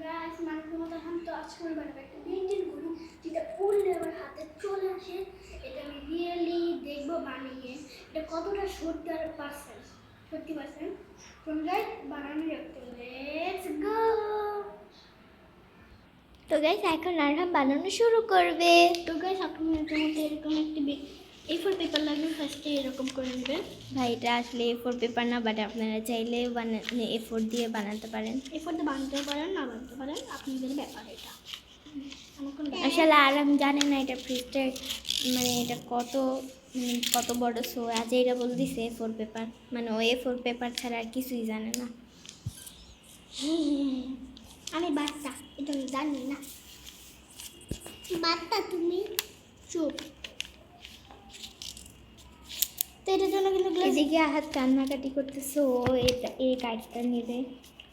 Guys মানুষের মতো আমি তো আজকে বানাবো একটা বেঞ্জিন ঘড়ি যেটা উড়লে আমার হাতে চলে আসে। এটা আমি রিয়েলি দেখবো বানিয়ে এটা কতটা সত্যি আর পার্সেন্ট সত্যি পার্সেন্ট। তো গাইস বানানো রাখতে লেটস গো। তো গাইস এখন আরহাম বানানো শুরু করবে। তো গাইস আপনাদের মধ্যে এরকম একটি A4 পেপার লাগবে। ফার্স্টে এরকম করে নেবেন। ভাই এটা আসলে A4 পেপার না, বাট আপনারা চাইলে A4 দিয়ে বানাতে পারেন। A4 দিয়ে বানাতে পারেন না বানাতে পারেন, আপনাদের ব্যাপার এটা। আসলে আরহাম জানে না এটা ফ্রিজটা মানে এটা কত বড়, সো আজ এটা বলে দিছে A4 পেপার, মানে ও A4 পেপার ছাড়া আর কিছুই জানে না। আমি বাচ্চা, এটা আমি জানি না। বাচ্চা তুমি চুপ। তো এটার জন্য কিন্তু এদিকে হাত কান্নাকাটি করতেছে, ও এই কার্ডটা নেবে।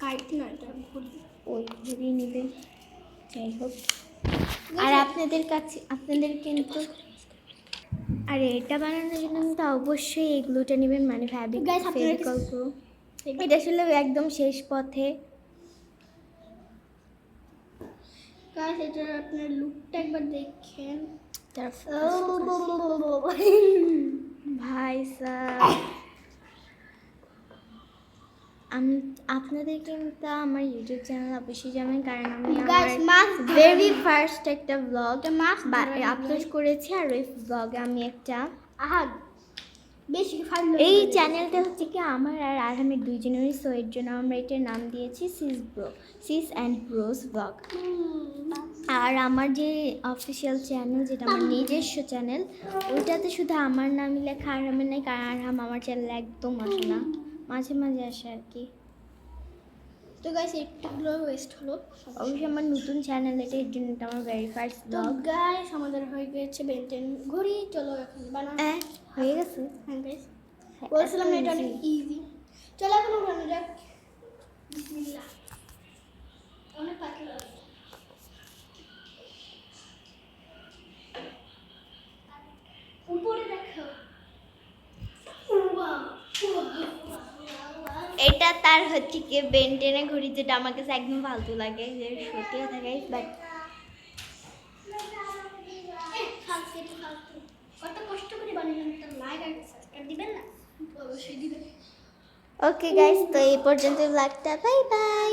কার্ড না, এটা ঘড়ি। ওই ঘড়ি নেবে, যাই হোক। আর আপনাদের কিন্তু আর এটা বানানোর জন্য কিন্তু অবশ্যই এই গ্লুটা নেবেন, মানে ফেভিকল গ্লু। এটা আসলে একদম শেষ পথে। গাইস এটা আপনার লুকটা একবার দেখেন। ভাই স্যার আপনাদের কিন্তু আমার ইউটিউব চ্যানেল অবশ্যই জানেন, কারণ আমি আমার ভেরি ফার্স্ট একটা ব্লগ আপলোড করেছি। আর ওই ব্লগে আমি একটা বেশি এই চ্যানেলটা হচ্ছে কি আমার আর আরহামের দুইজনেরই, সো এর জন্য আমরা এটার নাম দিয়েছি সিস অ্যান্ড ব্রোস ব্লগ। আর আমার যে অফিসিয়াল চ্যানেল, যেটা আমার নিজস্ব চ্যানেল, ওইটাতে শুধু আমার নামই লেখা, আরহামের নাই, কারণ আরহাম আমার চ্যানেলে একদম আসে না, মাঝে মাঝে আসে আর কি। তো গাইস একটুগুলো ওয়েস্ট হলো। অবশ্যই আমার নতুন চ্যানেল এটা, এর জন্য এটা আমার ভেরি ফার্স্ট তো ব্লগ। গাইস আমাদের হয়ে গেছে বেন্টেন ঘড়ি। চলো এখন বানানো হয়ে গেছে। হ্যাঁ গাইস বলছিলাম না এটা অনেক ইজি। চলো এখন বানানো যাক। বিসমিল্লাহ। অনেক পাতলা উপরে দেখো। এটা তার হচ্ছে কি বেন্টেনে ঘড়ি, যেটা আমার কাছে একদম ফালতু লাগে, যে সত্যি কথা গাইস, বাট কত কষ্ট করে বানালাম, একটা লাইক আর সাবস্ক্রাইব দিবেন না? অবশ্যই দিবেন। ওকে গাইস, তো এই পর্যন্ত ব্লগটা, বাই বাই।